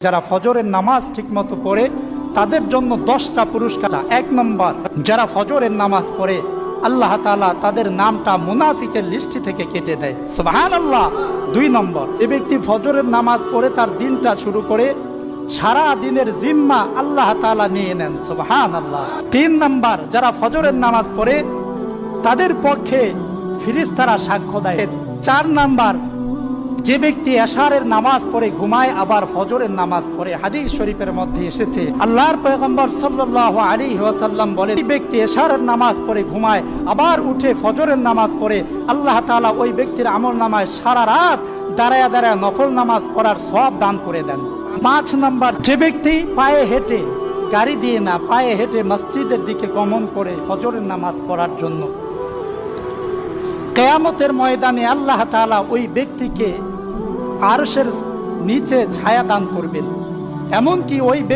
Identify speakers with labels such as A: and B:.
A: যারা ফজরের নামাজ ঠিকমতো পড়ে তাদের জন্য 10টা পুরস্কার। 1 নম্বর, যারা ফজরের নামাজ পড়ে আল্লাহ তাআলা তাদের নামটা মুনাফিকের লিস্টি থেকে কেটে দেয়, সুবহানাল্লাহ। 2 নম্বর, যে ব্যক্তি ফজরের নামাজ পড়ে তার দিনটা শুরু করে সারা দিনের জিম্মা আল্লাহ তাআলা নিয়ে নেন, সুবহানাল্লাহ। 3 নম্বর, যারা ফজরের নামাজ পড়ে তাদের পক্ষে ফেরেশতারা সাক্ষ্য দেয়। 4 নম্বর, যে ব্যক্তি এশারের নামাজ পড়ে ঘুমায় আবার ফজরের নামাজ পড়ে, হাদিস শরীফের মধ্যে এসেছে আল্লাহর পয়গম্বর সাল্লাল্লাহু আলাইহি ওয়াসাল্লাম বলেন, যে ব্যক্তি এশারের নামাজ পড়ে ঘুমায় আবার উঠে ফজরের নামাজ পড়ে, আল্লাহ তাআলা ওই ব্যক্তির আমলনামায় সারা রাত দাঁড়ায়া দাঁড়ায়া নফল নামাজ পড়ার সওয়াব দান করে দেন। 5 নম্বর, যে ব্যক্তি পায়ে হেঁটে, গাড়ি দিয়ে না, পায়ে হেঁটে মসজিদের দিকে গমন করে ফজরের নামাজ পড়ার জন্য, কিয়ামতের ময়দানে আল্লাহ তাআলা ওই ব্যক্তিকে আরশের নিচে ছায়া দান করবেন। এমনকি ওই ব্যক্তি